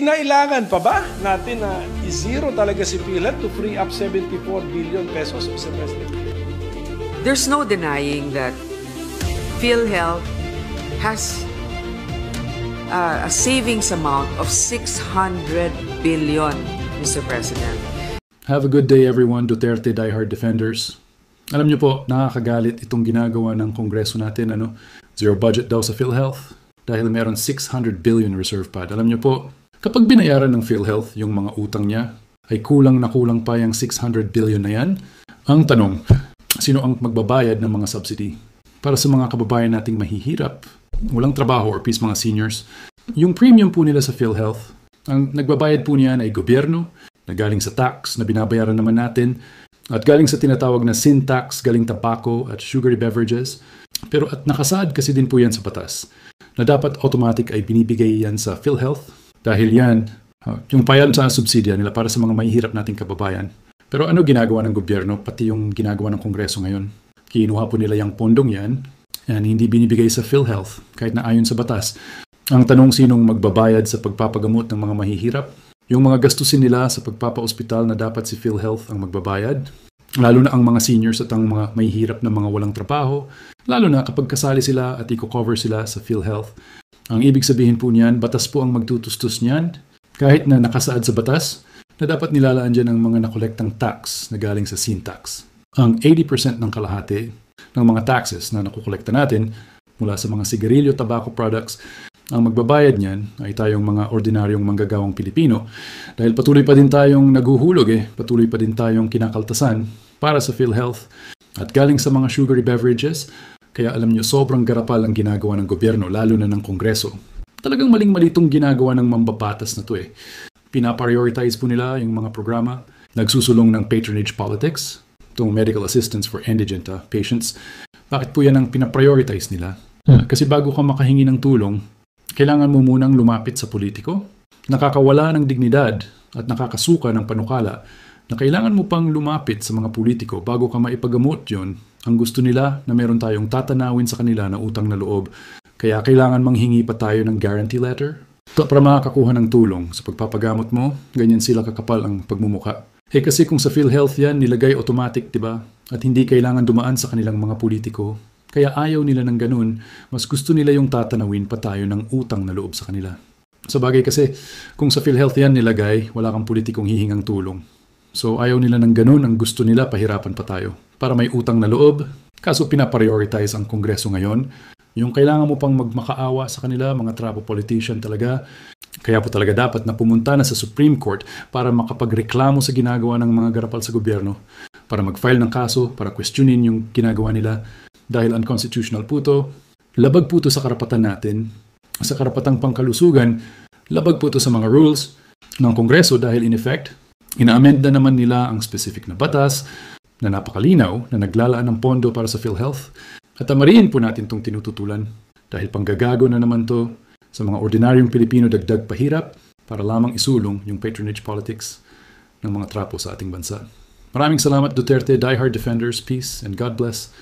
Kinailangan pa ba natin na i-zero talaga si PhilHealth to free up 74 billion pesos, Mr. President? There's no denying that PhilHealth has a savings amount of 600 billion, Mr. President. Have a good day, everyone, Duterte diehard defenders. Alam niyo po, nakakagalit itong ginagawa ng Kongreso natin, zero budget daw sa PhilHealth dahil meron 600 billion reserve pad. Alam niyo po, kapag binayaran ng PhilHealth yung mga utang niya, ay kulang na kulang pa yung 600 billion na yan. Ang tanong, sino ang magbabayad ng mga subsidy? Para sa mga kababayan nating mahihirap, walang trabaho or PIS mga seniors, yung premium po nila sa PhilHealth, ang nagbabayad po niyan ay gobyerno, na galing sa tax na binabayaran naman natin, at galing sa tinatawag na sin tax, galing tobacco at sugary beverages. Pero at nakasaad kasi din po yan sa batas, na dapat automatic ay binibigay yan sa PhilHealth, dahil yan, yung payag sa subsidya nila para sa mga mahihirap nating kababayan. Pero ano ginagawa ng gobyerno, pati yung ginagawa ng Kongreso ngayon? Kinuha po nila yung pondong yan, and hindi binibigay sa PhilHealth, kahit na ayon sa batas. Ang tanong, sinong magbabayad sa pagpapagamot ng mga mahihirap? Yung mga gastusin nila sa pagpapa-ospital na dapat si PhilHealth ang magbabayad? Lalo na ang mga seniors at ang mga mahihirap na mga walang trabaho, lalo na kapag kasali sila at i-cover sila sa PhilHealth. Ang ibig sabihin po niyan, batas po ang magtutustos niyan, kahit na nakasaad sa batas, na dapat nilalaan dyan ang mga nakolektang tax na galing sa sin tax. Ang 80% ng kalahati ng mga taxes na nakukolekta natin mula sa mga sigarilyo, tobacco products, ang magbabayad niyan ay tayong mga ordinaryong manggagawang Pilipino. Dahil patuloy pa din tayong naguhulog patuloy pa din tayong kinakaltasan para sa PhilHealth at galing sa mga sugary beverages. Kaya alam nyo, sobrang garapal ang ginagawa ng gobyerno, lalo na ng Kongreso. Talagang maling-mali itong ginagawa ng mambabatas na to Pinaprioritize po nila yung mga programa, nagsusulong ng patronage politics, itong medical assistance for indigent patients. Bakit po yan ang pinaprioritize nila? Kasi bago ka makahingi ng tulong, kailangan mo munang lumapit sa politiko. Nakakawala ng dignidad at nakakasuka ng panukala na kailangan mo pang lumapit sa mga politiko bago ka maipagamot yon. Ang gusto nila na meron tayong tatanawin sa kanila na utang na loob. Kaya kailangan manghingi pa tayo ng guarantee letter para makakuha ng tulong sa pagpapagamot mo. Ganyan sila kakapal ang pagmumuka. Kasi kung sa PhilHealth yan, nilagay automatic, diba? At hindi kailangan dumaan sa kanilang mga politiko. Kaya ayaw nila ng ganun. Mas gusto nila yung tatanawin pa tayo ng utang na loob sa kanila. Sa bagay kasi, kung sa PhilHealth yan nilagay, wala kang politikong hihingang tulong. So ayaw nila ng ganun, ang gusto nila pahirapan pa tayo. Para may utang na loob, kaso pinaprioritize ang Kongreso ngayon. Yung kailangan mo pang magmakaawa sa kanila, mga trapo politician talaga. Kaya po talaga dapat na pumunta na sa Supreme Court para makapagreklamo sa ginagawa ng mga garapal sa gobyerno. Para mag-file ng kaso, para questionin yung ginagawa nila. Dahil unconstitutional po to, labag po to sa karapatan natin, sa karapatang pangkalusugan, labag po to sa mga rules ng Kongreso dahil in effect, ina-amend na naman nila ang specific na batas na napakalinaw na naglalaan ng pondo para sa PhilHealth. At amariin po natin itong tinututulan dahil panggagago na naman to sa mga ordinaryong Pilipino dagdag pahirap para lamang isulong yung patronage politics ng mga trapo sa ating bansa. Maraming salamat, Duterte diehard defenders. Peace and God bless.